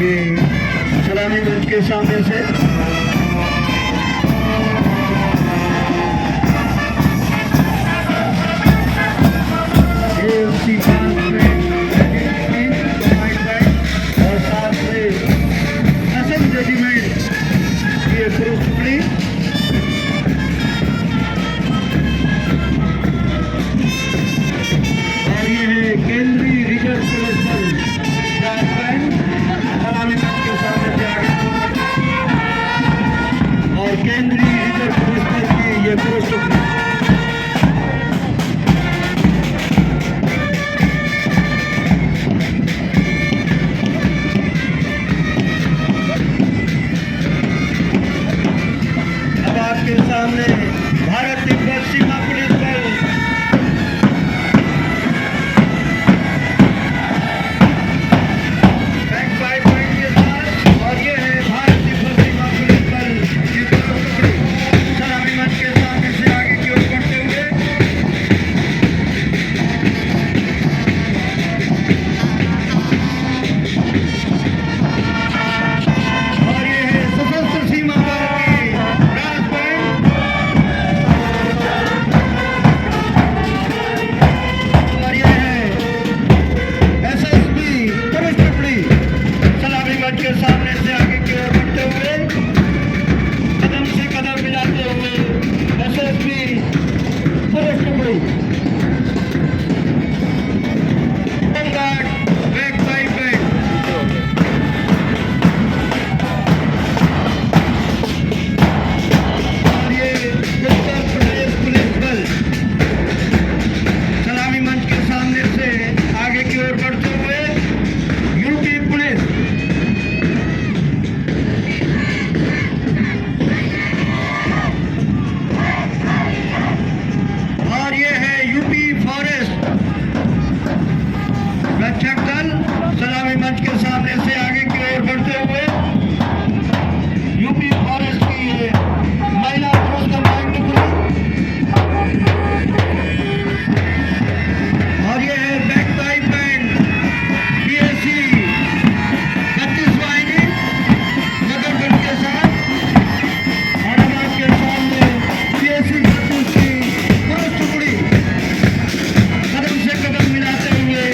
ये सलामी मंच के सामने से AFC और साथ में असम रेजिमेंट ये पुरुष टुकड़ी और ये है केंद्रीय रिजर्व पुलिस बल झारखंड सलामी मंच के सामने से आगे और केंद्रीय रिजर्व पुलिस बल की ये पुरुष टुकड़ी। आपके सामने भारत तिब्बत सीमा पुलिस बल बैक बाय पॉइंट के साथ और ये है भारत तिब्बत सीमा पुलिस बल की टुकड़ी सलामी मंच के सामने से आगे की ओर बढ़ते हुए और ये है सशस्त्र सीमा बल के सामने से आगे की ओर बढ़ते हुए कदम से कदम मिलाते हुए एसएसबी पुलिस टुकड़ी बैक बाय बैक और ये उत्तर प्रदेश पुलिस बल सलामी मंच के सामने से आगे की ओर बढ़ते हुए यूपी पुलिस रक्षक दल सलामी मंच के सामने से आगे की ओर बढ़ते हुए यूपी फॉरेस्ट की ये महिला पुरुष कंबाइंड टुकड़ी और ये है बैक बाय बैंड PSC 32 वाहिनी नगरगढ़ के साथ और अब आपके सामने PSC 32 की पुरुष टुकड़ी कदम से कदम मिलाते हुए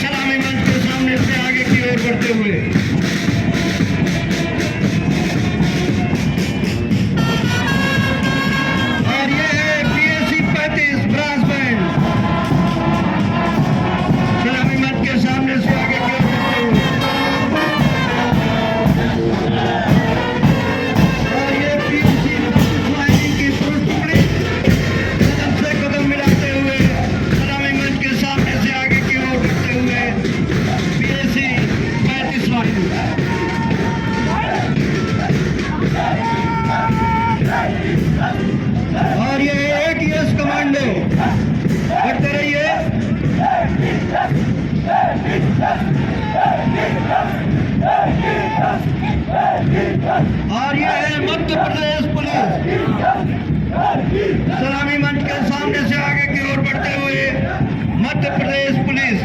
सलामी मंच के सामने से आगे की ओर बढ़ते हुए और ये है PSC 35 ब्रास बैंड सलामी मंच के सामने से आगे की ओर बढ़ते हुए और ये PSC 32 वाहिनी की पुरुष टुकड़ी कदम से कदम मिलाते हुए सलामी मंच के सामने से आगे की ओर बढ़ते हुए PSC 35 वाहिनी और ये ATS कमांडो बढ़ते रहिए और ये है मध्य प्रदेश पुलिस सलामी मंच के सामने से आगे की ओर बढ़ते हुए मध्य प्रदेश पुलिस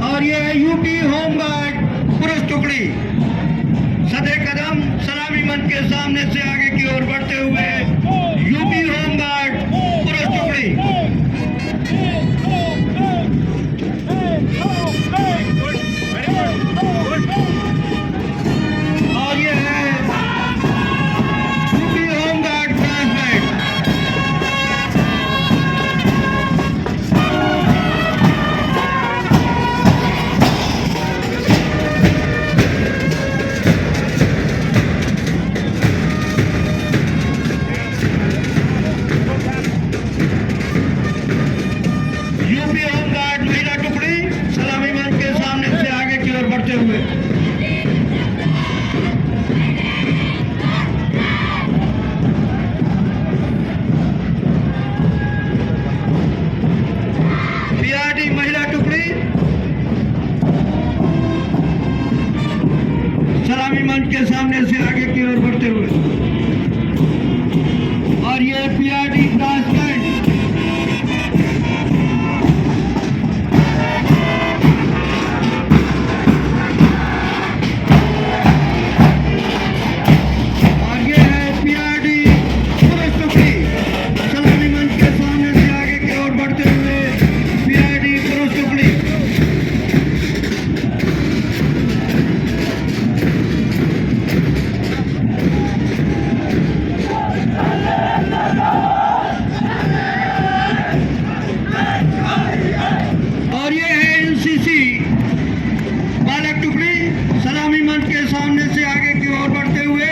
और ये है यूपी होमगार्ड पुरुष टुकड़ी सदे कदम सलामी मंच के सामने से आगे की ओर बढ़ते हुए यूपी होमगार्ड पुरुष टुकड़ी और ये है यूपी होमगार्ड ब्रास बैंड सलामी मंच के सामने से आगे की ओर बढ़ते हुए, और ये पीआरडी ब्रास बैंड और ये है एनसीसी बालक टुकड़ी सलामी मंच के सामने से आगे की ओर बढ़ते हुए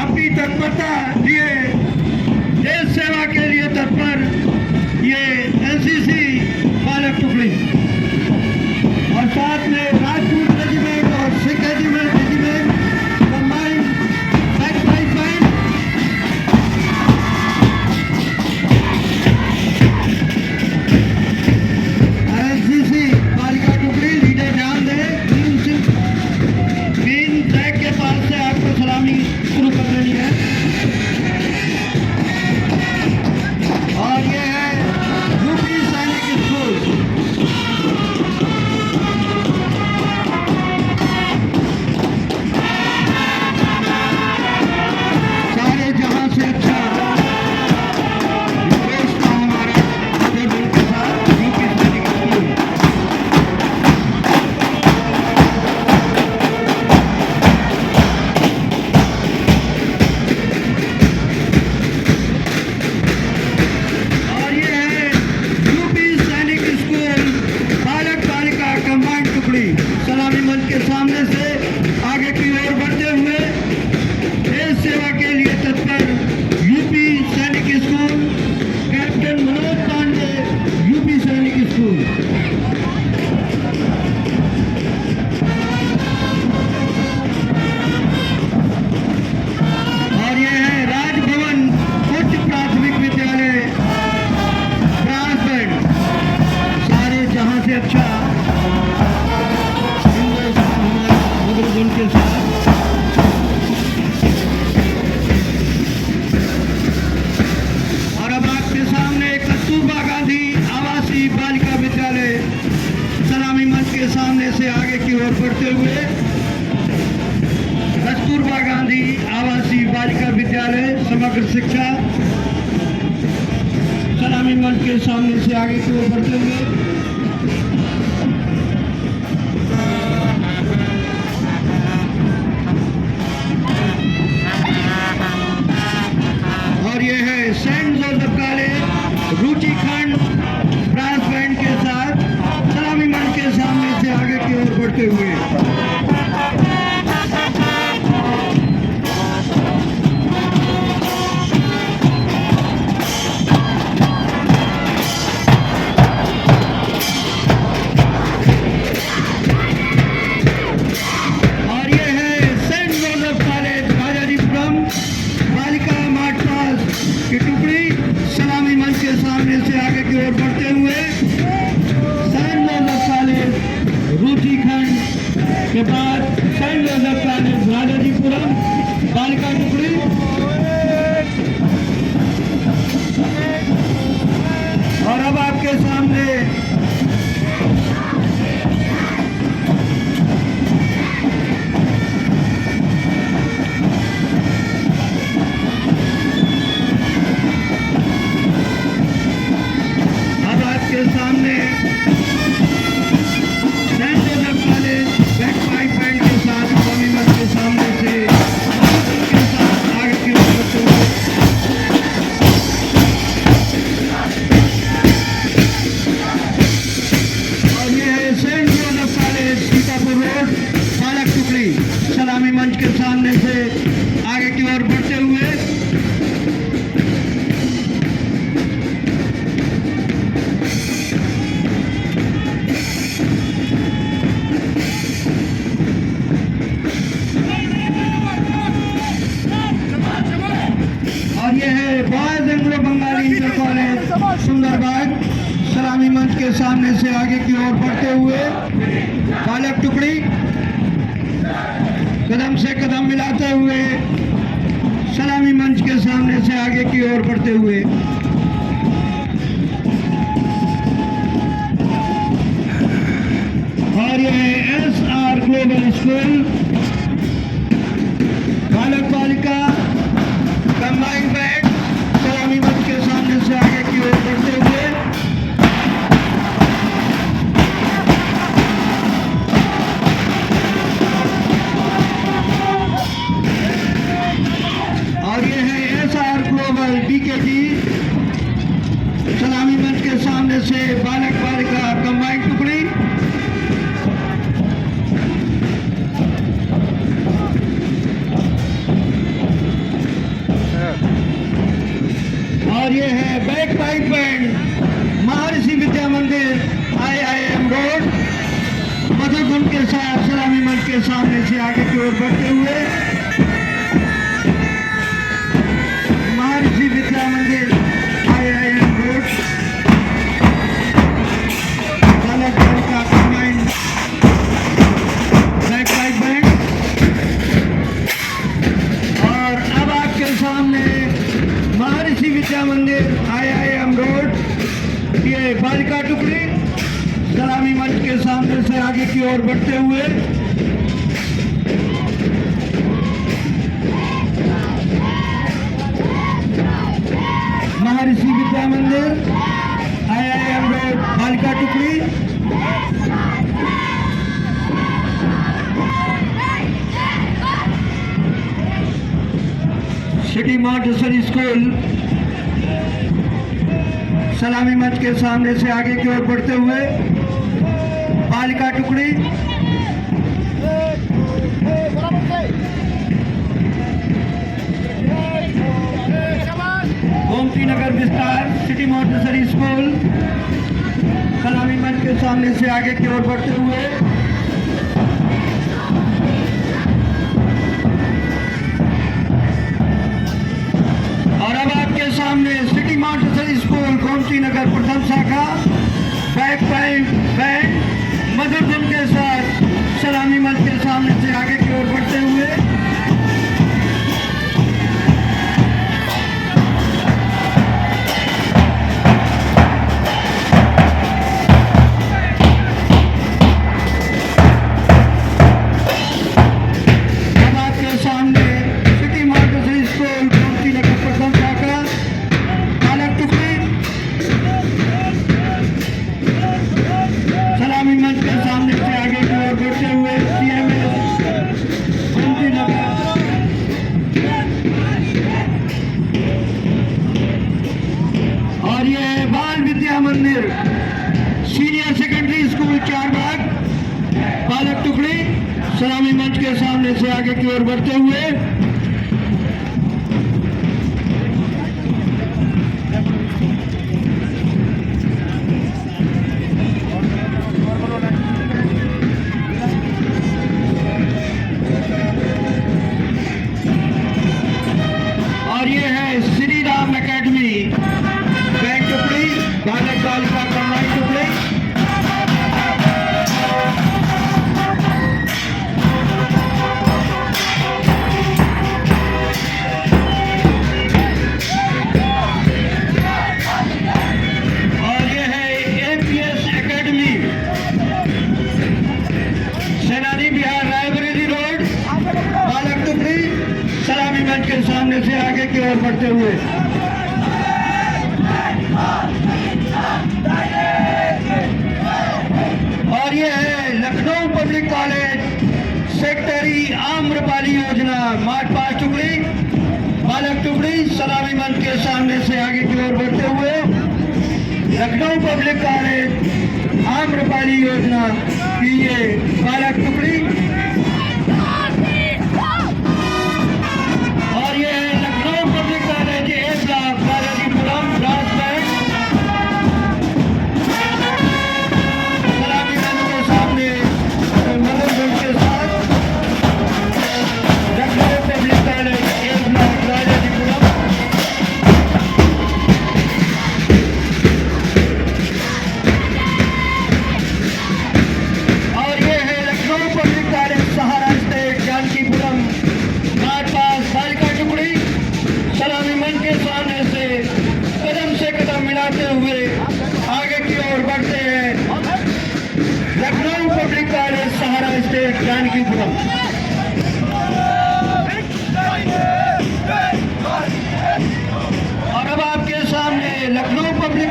अपनी तत्परता लिए देश सेवा के लिए तत्पर ये एनसीसी बालक टुकड़ी और साथ में राजपूत रेजिमेंट और Sikh regiment combined back bend NCC बालिका टुकड़ी लीडर ध्यान दें मेन ट्रैक के पास से आपको सलामी शुरू कर लेनी है और ये है यूपी सैनिक स्कूल सारे जहां से अच्छा रिश्ता हमारा आंदोलन के साथ यूपी सैनिक स्कूल और ये है यूपी सैनिक स्कूल बालक बालिका कंबाइंड टुकड़ी सलामी मंच के सामने से आगे की ओर बढ़ते हुए देश सेवा के लिए तत्पर UP Sainik school captain Manoj Pandey UP Sainik school और ये है राजभवन उच्च प्राथमिक विद्यालय ब्रास बैंड सारे जहां से अच्छा हिंदुस्तान हमारा बुजुर्गों के साथ और अब आपके सामने कस्तूरबा गांधी आवासीय बालिका विद्यालय सलामी मंच के सामने से आगे की ओर बढ़ते हुए कस्तूरबा गांधी आवासीय बालिका विद्यालय समग्र शिक्षा सलामी मंच के सामने से आगे की ओर बढ़ते हुए और ये है सेंट जोसेफ कॉलेज रुचि खंड ब्रास बैंड के साथ सलामी मंच के सामने से आगे की ओर बढ़ते हुए और ये है सेंट जोसेफ कॉलेज राजाजीपुरम बालिका मार्च पास की टुकड़ी सलामी मंच के सामने से आगे की ओर बढ़ते हुए सेंट जोसेफ कॉलेज रुचि खंड के बाद सेंट जोसेफ कॉलेज राजाजीपुरम बालिका टुकड़ी और अब आपके सामने अब आपके सामने saint Joseph college back band के साथ सलामी मंच के सामने से के साथ आगे की ओर बढ़ते हुए और ये है saint Joseph college Sitapur road बालक टुकड़ी सलामी मंच के सामने से आगे की ओर बढ़ते हुए और ये है boys Anglo Bengali inter college Sundarbagh सलामी मंच के सामने से आगे की ओर बढ़ते हुए बालक टुकड़ी कदम से कदम मिलाते हुए सलामी मंच के सामने से आगे की ओर बढ़ते हुए और ये है SR ग्लोबल स्कूल बालक बालिका कंबाइंड बैग सलामी मंच के सामने से आगे की ओर बढ़ते हुए और ये है SR ग्लोबल से बालक बालिका कंबाइंड टुकड़ी, और ये है बैक पाइप बैंड महर्षि विद्या मंदिर IIM रोड मधुकुंड के साथ सलामी मंच के सामने से आगे की ओर बढ़ते हुए महर्षि विद्या मंदिर IIM रोड बालक बालिका कंबाइंड बैक पाइप बैंड। और अब आपके सामने महर्षि विद्या मंदिर IIM रोड ये बालिका टुकड़ी सलामी मंच के सामने से आगे की ओर बढ़ते हुए महर्षि विद्या मंदिर IIM रोड बालिका टुकड़ी। सिटी मॉन्टेसरी स्कूल सलामी मंच के सामने से आगे की ओर बढ़ते हुए बालिका टुकड़ी। गोमती नगर विस्तार सिटी मॉन्टेसरी स्कूल सलामी मंच के सामने से आगे की ओर बढ़ते हुए और अब आपके सामने city Montessori school Gomti Nagar प्रथम शाखा बैक पाइप बैंड मधुकुंड के साथ सलामी मंच के सामने से आगे की ओर बढ़ते हुए अब आपके सामने city Montessori school Gomti Nagar प्रथम शाखा बालक टुकड़ी सलामी मंच के सामने से आगे की ओर बढ़ते हुए CMS गोमती नगर। और ये है बाल विद्या मंदिर सीनियर सेकेंडरी स्कूल चारबाग बालक टुकड़ी सलामी मंच के सामने से आगे की ओर बढ़ते हुए और ये है श्री राम एकेडमी बैंक टुकड़ी बालक बालिका कंबाइंड टुकड़ी। और ये है APS एकेडमी सेनानी बिहार रायबरेली रोड बालक टुकड़ी सलामी मंच के सामने से आगे की ओर बढ़ते हुए और ये है Lucknow public college secretary Amrapali योजना मार्ट पास टुकड़ी बालक टुकड़ी सलामी मंच के सामने से आगे की ओर बढ़ते हुए लखनऊ पब्लिक कॉलेज आम्रपाली योजना की ये बालक टुकड़ी। और ये है Lucknow public college A block Balajipuram brass band सलामी मंच के सामने मधुकुंड के साथ Lucknow public college A block Balajipuram. और ये है Lucknow public college Sahara state Jankipuram march past बालिका टुकड़ी सलामी मंच के सामने से कदम मिलाते हुए आगे की ओर बढ़ते हैं Lucknow public college Sahara state Jankipuram. और अब आपके सामने लखनऊ पब्लिक